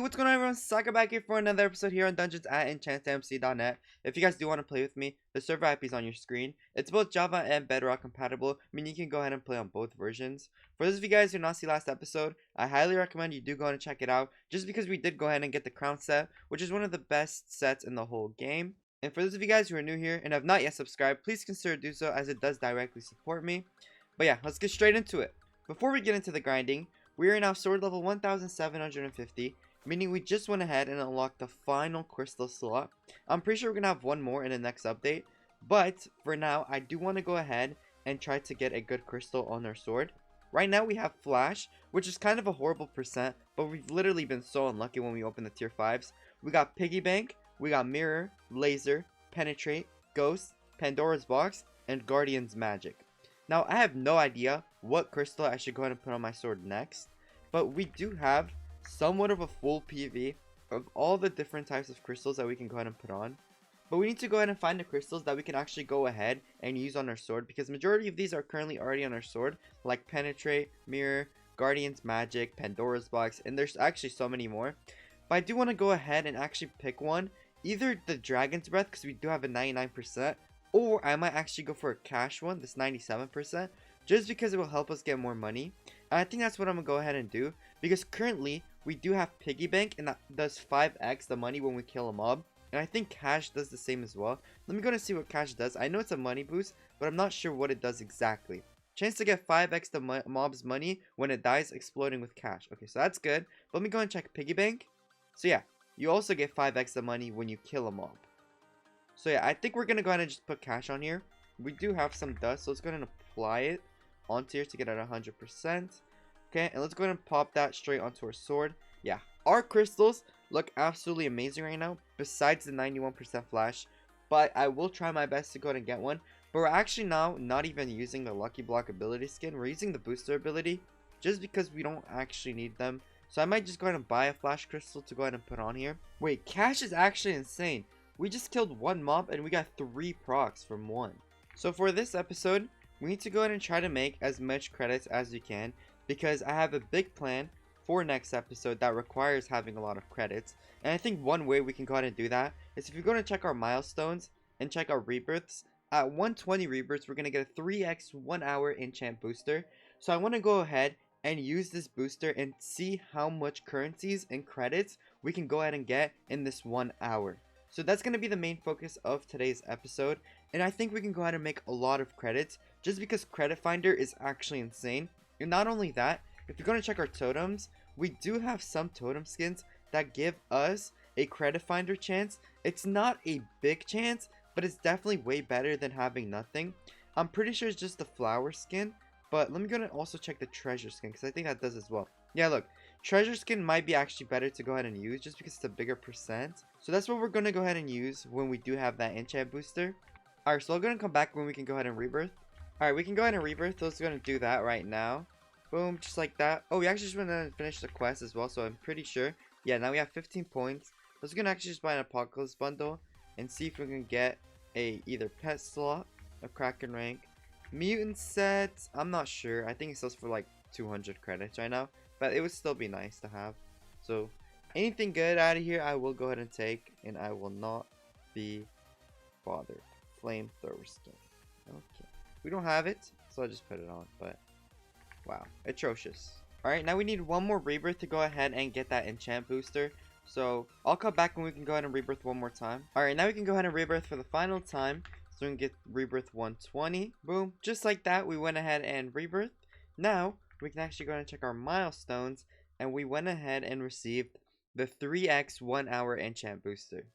What's going on, everyone? Saka back here for another episode here on Dungeons at EnchantedMC.net. If you guys do want to play with me, the server IP is on your screen. It's both Java and Bedrock compatible, meaning you can go ahead and play on both versions. For those of you guys who did not see last episode, I highly recommend you do go ahead and check it out, just because we did go ahead and get the crown set, which is one of the best sets in the whole game. And for those of you guys who are new here and have not yet subscribed, please consider do so, as it does directly support me. But yeah, let's get straight into it. Before we get into the grinding, we are now sword level 1750, meaning we just went ahead and unlocked the final crystal slot. I'm pretty sure we're gonna have one more in the next update, but for now I do want to go ahead and try to get a good crystal on our sword. Right now we have flash, which is kind of a horrible percent, but we've literally been so unlucky when we open the tier 5s. We got piggy bank, we got mirror, laser, penetrate, ghost, Pandora's box, and guardian's magic. Now I have no idea what crystal I should go ahead and put on my sword next, but we do have somewhat of a full PV of all the different types of crystals that we can go ahead and put on. But we need to go ahead and find the crystals that we can actually go ahead and use on our sword, because majority of these are currently already on our sword, like penetrate, mirror, guardian's magic, Pandora's box, and there's actually so many more. But I do want to go ahead and actually pick one, either the dragon's breath, because we do have a 99%, or I might actually go for a cash one, this 97%, just because it will help us get more money. And I think that's what I'm gonna go ahead and do, because currently we do have piggy bank, and that does 5x the money when we kill a mob, and I think cash does the same as well. Let me go and see what cash does. I know it's a money boost, but I'm not sure what it does exactly. Chance to get 5x the mob's money when it dies exploding with cash. Okay, so that's good. Let me go and check piggy bank. So yeah, you also get 5x the money when you kill a mob. So yeah, I think we're gonna go ahead and just put cash on here. We do have some dust, so let's go ahead and apply it onto here to get it 100%. Okay, and let's go ahead and pop that straight onto our sword. Yeah, our crystals look absolutely amazing right now, besides the 91% flash. But I will try my best to go ahead and get one. But we're actually now not even using the lucky block ability skin. We're using the booster ability, just because we don't actually need them. So I might just go ahead and buy a flash crystal to go ahead and put on here. Wait, cash is actually insane. We just killed one mob and we got 3 procs from one. So for this episode, we need to go ahead and try to make as much credits as we can, because I have a big plan for next episode that requires having a lot of credits. And I think one way we can go ahead and do that is if you're going to check our milestones and check our rebirths. At 120 rebirths, we're going to get a 3x 1 hour enchant booster. So I want to go ahead and use this booster and see how much currencies and credits we can go ahead and get in this 1 hour. So that's going to be the main focus of today's episode, and I think we can go ahead and make a lot of credits, just because credit finder is actually insane. And not only that, if you're going to check our totems, we do have some totem skins that give us a credit finder chance. It's not a big chance, but it's definitely way better than having nothing. I'm pretty sure it's just the flower skin, but let me go and also check the treasure skin, because I think that does as well. Yeah, look, treasure skin might be actually better to go ahead and use, just because it's a bigger percent. So that's what we're going to go ahead and use when we do have that enchant booster. Alright, so I'm going to come back when we can go ahead and rebirth. Alright, we can go ahead and rebirth. Let's go ahead and do that right now. Boom, just like that. Oh, we actually just went and finished the quest as well, so I'm pretty sure. Yeah, now we have 15 points. Let's go and actually just buy an apocalypse bundle and see if we can get a either pet slot, a kraken rank, mutant set. I'm not sure. I think it sells for like 200 credits right now, but it would still be nice to have. So anything good out of here I will go ahead and take, and I will not be bothered. Flamethrower skin. Okay, we don't have it, so I'll just put it on. But wow, atrocious. Alright, now we need one more rebirth to go ahead and get that enchant booster. So I'll come back when we can go ahead and rebirth one more time. Alright, now we can go ahead and rebirth for the final time, so we can get rebirth 120. Boom, just like that, we went ahead and rebirth. Now we can actually go ahead and check our milestones, and we went ahead and received the 3x 1 hour enchant booster.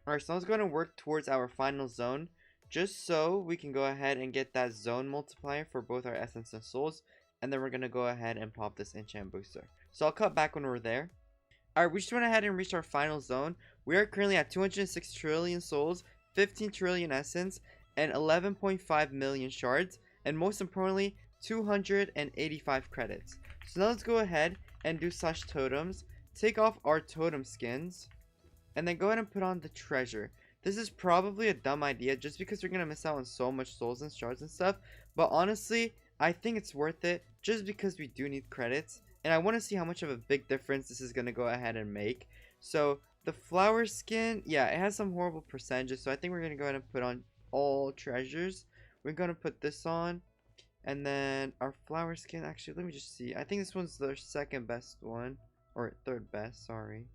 Alright, so let's go ahead and work towards our final zone, just so we can go ahead and get that zone multiplier for both our essence and souls, and then we're going to go ahead and pop this enchant booster. So I'll cut back when we're there. Alright, we just went ahead and reached our final zone. We are currently at 206 trillion souls, 15 trillion essence, and 11.5 million shards, and most importantly, 285 credits. So now let's go ahead and do such totems, take off our totem skins, and then go ahead and put on the treasure. This is probably a dumb idea, just because we're going to miss out on so much souls and shards and stuff, but honestly, I think it's worth it, just because we do need credits, and I want to see how much of a big difference this is going to go ahead and make. So the flower skin, yeah, it has some horrible percentages, so I think we're going to go ahead and put on all treasures. We're going to put this on, and then our flower skin, actually, let me just see. I think this one's the second best one, or third best, sorry.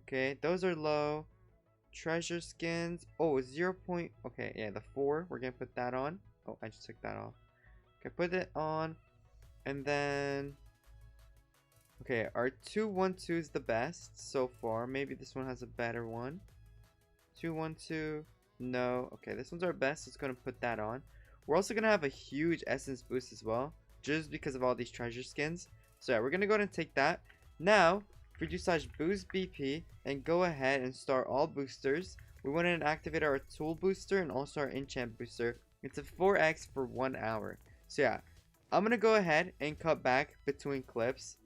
Okay, those are low. Treasure skins, oh, 0. Okay, yeah, the 4, we're going to put that on. Oh, I just took that off. Okay, put it on, and then... Okay, our 212 is the best so far. Maybe this one has a better one. 212, no. Okay, this one's our best. Let's go and put that on. We're also going to have a huge essence boost as well, just because of all these treasure skins. So yeah, we're going to go ahead and take that. Now, if we do /boost BP and go ahead and start all boosters, we want to activate our tool booster and also our enchant booster. It's a 4x for 1 hour. So yeah, I'm going to go ahead and cut back between clips,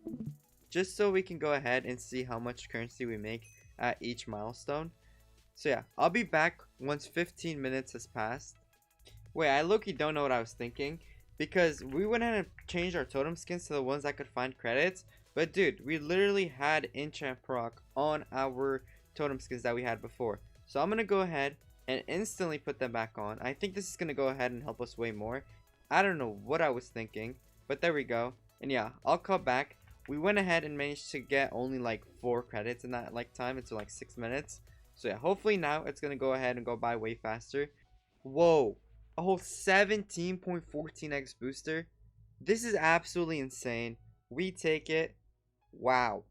just so we can go ahead and see how much currency we make at each milestone. So yeah, I'll be back once 15 minutes has passed. Wait, I low-key don't know what I was thinking, because we went ahead and changed our totem skins to the ones that could find credits. But dude, we literally had enchant proc on our totem skins that we had before. So I'm going to go ahead and instantly put them back on. I think this is going to go ahead and help us way more. I don't know what I was thinking, but there we go. And yeah, I'll cut back. We went ahead and managed to get only like 4 credits in that like time. It's like 6 minutes. So yeah, hopefully now it's going to go ahead and go by way faster. Whoa, a whole 17.14x booster. This is absolutely insane. We take it. Wow.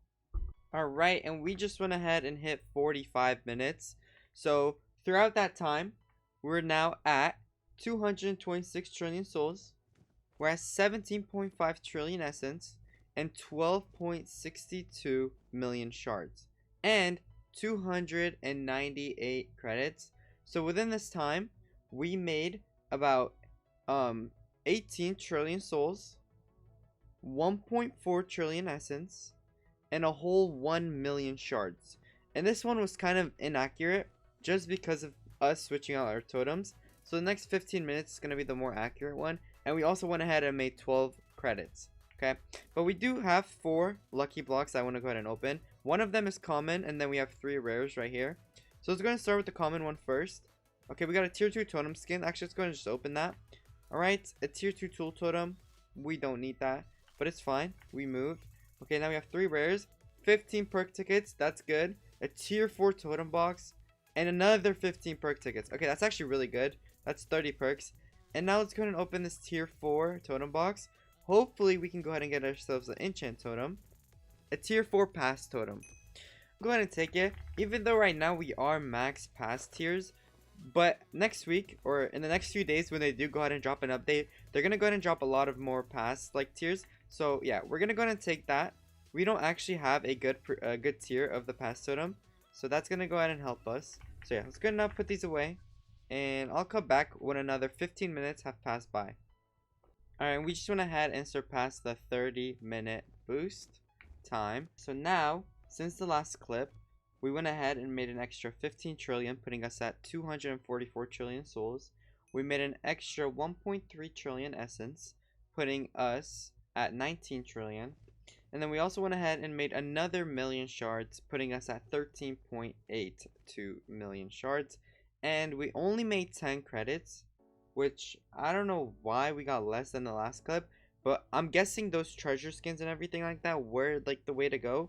Alright, and we just went ahead and hit 45 minutes. So throughout that time, we're now at 226 trillion souls. We're at 17.5 trillion essence and 12.62 million shards and 298 credits. So within this time, we made about 18 trillion souls, 1.4 trillion essence, and a whole 1 million shards. And this one was kind of inaccurate just because of us switching out our totems. So the next 15 minutes is going to be the more accurate one. And we also went ahead and made 12 credits. Okay, but we do have 4 lucky blocks I want to go ahead and open. One of them is common, and then we have 3 rares right here. So let's go and start with the common one first. Okay, we got a tier 2 totem skin. Actually, let's go ahead and just open that. Alright, a tier 2 tool totem. We don't need that, but it's fine. We moved. Okay, now we have 3 rares, 15 perk tickets. That's good. A tier 4 totem box, and another 15 perk tickets. Okay, that's actually really good. That's 30 perks. And now let's go ahead and open this tier 4 totem box. Hopefully, we can go ahead and get ourselves an enchant totem. A tier 4 pass totem. Go ahead and take it. Even though right now we are max pass tiers, but next week or in the next few days when they do go ahead and drop an update, they're going to go ahead and drop a lot of more pass like tiers. So yeah, we're going to go ahead and take that. We don't actually have a good tier of the pass totem, so that's going to go ahead and help us. So yeah, let's go ahead and now put these away, and I'll come back when another 15 minutes have passed by. Alright, we just went ahead and surpassed the 30-minute boost time. So now, since the last clip, we went ahead and made an extra 15 trillion, putting us at 244 trillion souls. We made an extra 1.3 trillion essence, putting us at 19 trillion. And then we also went ahead and made another million shards, putting us at 13.82 million shards. And we only made 10 credits, which I don't know why we got less than the last clip, but I'm guessing those treasure skins and everything like that were like the way to go.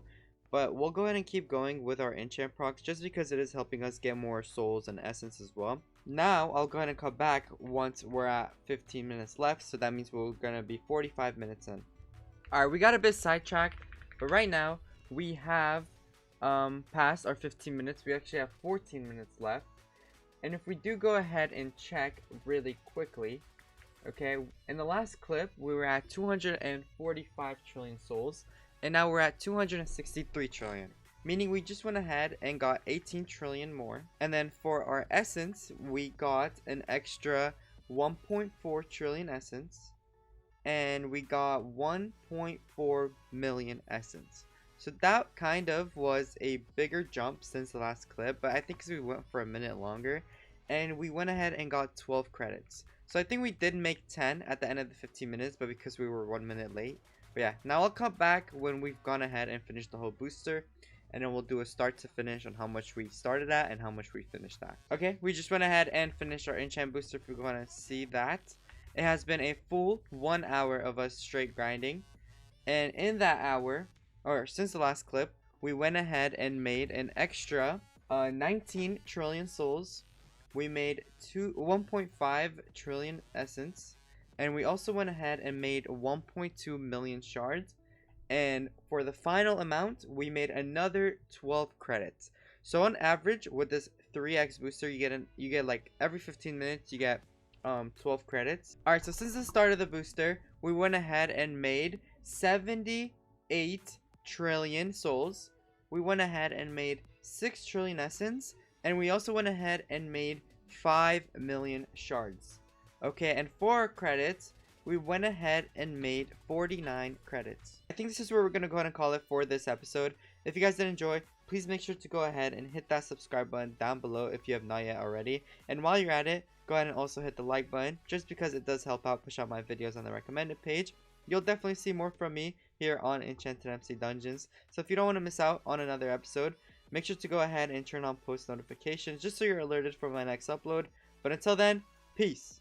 But we'll go ahead and keep going with our enchant procs just because it is helping us get more souls and essence as well. Now I'll go ahead and come back once we're at 15 minutes left, so that means we're gonna be 45 minutes in. Alright, we got a bit sidetracked, but right now we have passed our 15 minutes. We actually have 14 minutes left. And if we do go ahead and check really quickly, okay, in the last clip we were at 245 trillion souls, and now we're at 263 trillion, meaning we just went ahead and got 18 trillion more. And then for our essence, we got an extra 1.4 trillion essence, and we got 1.4 million essence. So that kind of was a bigger jump since the last clip, but I think because we went for a minute longer, and we went ahead and got 12 credits. So I think we did make 10 at the end of the 15 minutes, but because we were 1 minute late. But yeah, now I'll come back when we've gone ahead and finished the whole booster, and then we'll do a start to finish on how much we started at and how much we finished at. Okay, we just went ahead and finished our enchant booster. If you want to see that, it has been a full 1 hour of us straight grinding, and in that hour, or since the last clip, we went ahead and made an extra 19 trillion souls. We made 1.5 trillion essence, and we also went ahead and made 1.2 million shards. And for the final amount, we made another 12 credits. So on average, with this 3x booster, you get like every 15 minutes you get 12 credits. All right, so since the start of the booster, we went ahead and made 78 trillion souls. We went ahead and made 6 trillion essence, and we also went ahead and made 5 million shards. Okay, and for our credits, we went ahead and made 49 credits. I think this is where we're going to go ahead and call it for this episode. If you guys did enjoy, please make sure to go ahead and hit that subscribe button down below if you have not yet already. And while you're at it, go ahead and also hit the like button, just because it does help out push out my videos on the recommended page. You'll definitely see more from me here on EnchantedMC Dungeons. So if you don't want to miss out on another episode, make sure to go ahead and turn on post notifications just so you're alerted for my next upload. But until then, peace.